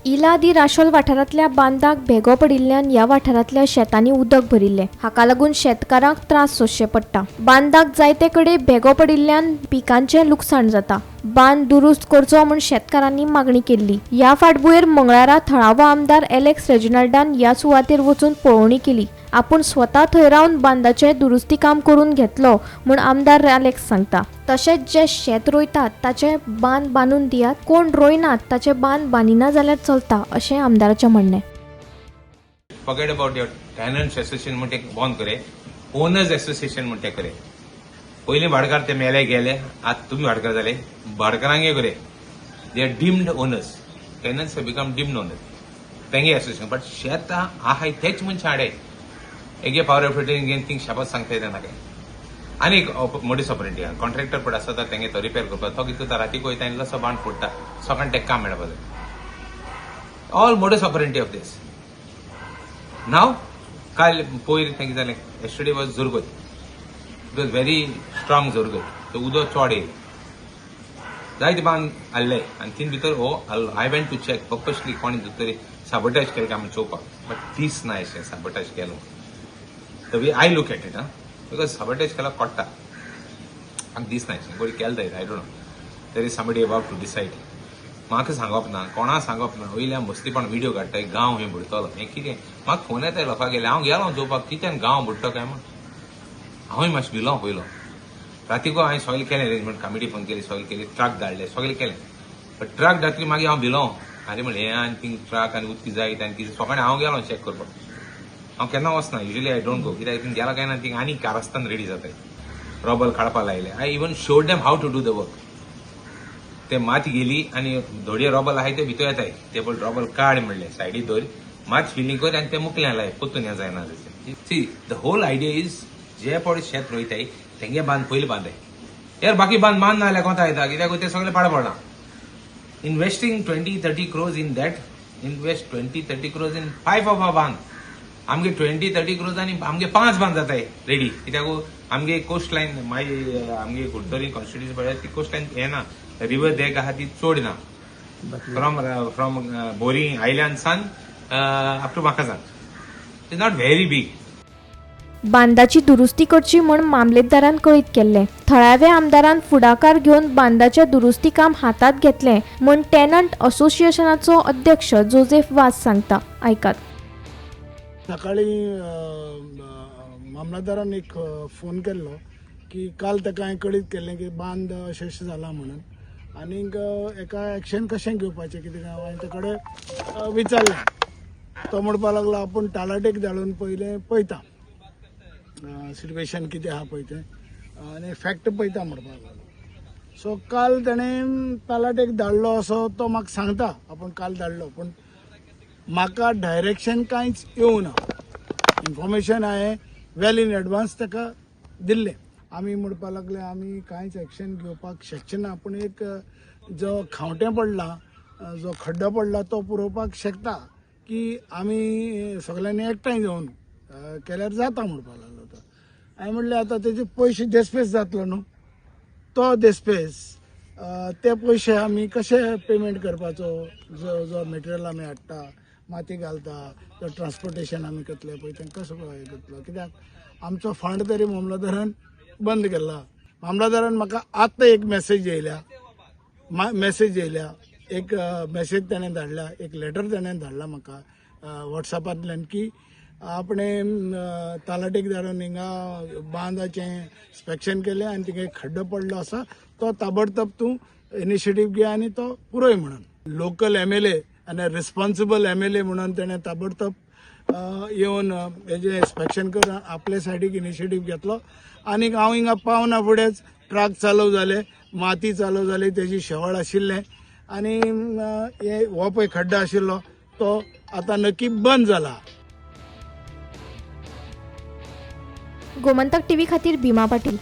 इलादी राशोल वाठारांतल्या बांदाक भेगो पडिल्ल्यान ह्या वाठारांतल्या शेतांनी उदक भरिल्लें। हाका लागून शेतकारांक त्रास सोंसचे पडटा। बांदाक जायते कडेन भेगो पडिल्ल्यान पिकांचें लुकसाण जाता। बांद दुरुस्त करचो म्हूण शेतकारांनी मागणी केल्ली। ह्या फाटभुंयेर मंगळारा थळावो आमदार एलेक्स रेजिनाल्डान ह्या सुवातेर वचून पळोवणी केली। आपूण स्वता थंय रावन बांदाचें दुरुस्ती काम करून घेतलो म्हूण आमदार एलेक्स सांगता। तशेंच जे शेत रोयतात ताचे बांद बांदून दियात, कोण रोयनात ताचे बांद बांदिना जाल्यार चलता अशें आमदाराचें म्हणणें। Forget about your tenants association म्हणते बंद करे, ओनर्स एसोसिएशन म्हणते करे। पयलीं भाडकार ते मेले गेले, आज तुम्ही भाडकार जाले, भाडकारांक करे they are deemed owners, tenants have become deemed owners, तेंगे एसोसिएशन बट शेत आहाय तेच मनशां हाडे एगे पावर ऑपरेटर घेवन थिंग शाबात सांगता येता नाका। आनी एक मोडीस ऑपरेंडी कॉन्ट्रॅक्टर पड आसा तेंगे तो रिपेर करपाक तो कितें करता राती वयता आनी लसो बांद फोडटा, सकाळीं तेका काम मेळपाक जाय। All modus operandi of this. नाव काल पयर तेंगे जालें येस्टरडे वॉज जोरगत, इट वॉज व्हेरी स्ट्रॉंग जोरगत, तो उदक चोड येयलें, जायते बांद हाडले आनी तीन भितर I went to check purposely कोणी तरी साबोटाज केलें काय म्हूण चोवपाक, बट दीस ना अशें साबोटाज केलो the way I look at it because sabotage केल्यार कोट्टा म्हाका दीस ना अशें बरी केलें जायत, I don't know there is somebody about to decide. म्हाका सांगप ना, कोणा सांगप ना, वयल्यान मस्तीपण व्हिडिओ काडटाय गांव हें बुडतलो हें कितें, म्हाका फोन येताय लोकांक गेले, हांव गेलो चोवपाक कितें गांव बुडटा काय म्हूण, हांवूय मातशें भिलो पयलो। रातीको हांवें सगळें केलें अरेंजमेंट, कमिटी फोन केली, सगळें केली, ट्रक धाडले, सगळें केलें, बट ट्रक धाडटरी मागीर हांव भिलो, आरे म्हळें हें आनी थिंग ट्रक आनी उदकी जायत आनी कितें, सकाळीं हांव गेलो चॅक करपाक। हांव केन्ना वचना, युजली आय डोंट गो, कित्याक थिंग गेला काय ना थिंग आनी कारस्तान रेडी जाताय, रॉबल काडपाक लायले। I even showed them how to do the work. ते माती गेली आनी धोडये रॉबल आहाय ते भितर येताय, ते पळय रॉबल काड म्हणलें सायडीक दवर, मात फिलींग कर आनी ते मुकलें लाय, पोत्तून हें जायना तशें। See the whole idea is जे पळय शेत रोयताय तेंगे बांद पयलीं बांदाय, यार बाकी बांद ना जाल्यार कोंता येता, कित्याक ते सगळे पाड पडना। Investing 20-30 crores in that, invest 20-30 crores in 5 of our बांद, आमगे 20-30 crores आनी आमगे 5 बांद जाताय रेडी, कित्याक आमगे कोस्ट लायन मागीर आमगे कुडतरी कॉन्स्टिट्युन्सी पळय ती कोस्ट लायन हें ना, रिवर देग आहा ती चड ना, फ्रॉम बोरींग आयलँड सान अप टू म्हाकासान, it is not very big. बांदाची दुरुस्ती करची म्हूण मामलेदारान कळीत केल्लें। थळाव्या आमदारान फुडाकार घेवन बांदाचें दुरुस्ती काम हातांत घेतलें म्हूण टेनंट असोसिएशनाचो अध्यक्ष जोसेफ वास सांगता। आयकात। सकाळीं मामलेदारान एक फोन केल्लो की काल ताका हांवें कळीत केल्लें की बांद अशें जाला म्हणून, आनीक एका एक्शन कशें घेवपाचें कितें हांवें ते कडेन विचारलें। तो म्हणपाक लागलो आपूण टालाटेक धाडून पयलें पळयता सिट्युएशन कितें आहा पळय तें आनी फॅक्ट पळयता म्हणपाक लागलो। सो काल ताणें टालाटेक धाडलो असो तो म्हाका सांगता, आपूण काल धाडलो, पूण म्हाका डायरेक्शन कांयच येवना। इन्फॉर्मेशन हांवें वेल इन एडवान्स ताका दिल्लें। आमी म्हणपाक लागले आमी कांयच एक्शन घेवपाक शकचे ना, पूण एक जो खावटें पडला, जो खड्डो पडला तो पुरोवपाक शकता की आमी सगळ्यांनी एकठांय जावन केल्यार जाता म्हणपाक लागलो तो। हांवें म्हणलें आतां तेजे पयशे देस्पेस जातलो न्हू, तो देस्पेस ते पयशे आमी कशे पेमेंट करपाचो, जो मटेरियल आमी हाडटा, माती घालता, जो ट्रान्सपोर्टेशन आमी करतले पळय तें कसो हें करतलो, कित्याक आमचो फंड तरी मामलेदारान बंद केला। मामलेदारान म्हाका आतां एक मेसेज येयल्या, एक मेसेज ताणें धाडला, एक लेटर ताणें धाडला म्हाका वॉट्सॅपांतल्यान की आपणें तालाटेक धाडून हिंगा बांदाचें इन्स्पेक्शन केलें आनी तिका एक खड्डो पडलो आसा, तो ताबडतोब तूं इनिशिएटीव घे आनी तो पुरोय म्हणून। लोकल MLA आनी रिस्पॉन्सिबल MLA म्हणून ताणें ताबडतोब येवन हेजें इन्स्पेक्शन करून आपले सायडीक इनिशिएटीव घेतलो। आनीक हांव हिंगा पावना फुडेंच ट्रक चालू जाले, माती चालू जाली, तेजी शेवळ आशिल्लें आनी हो पळय खड्डो आशिल्लो तो आतां नक्की बंद जाला। गोमंतक टीव्ही खातीर भीमा पाटील।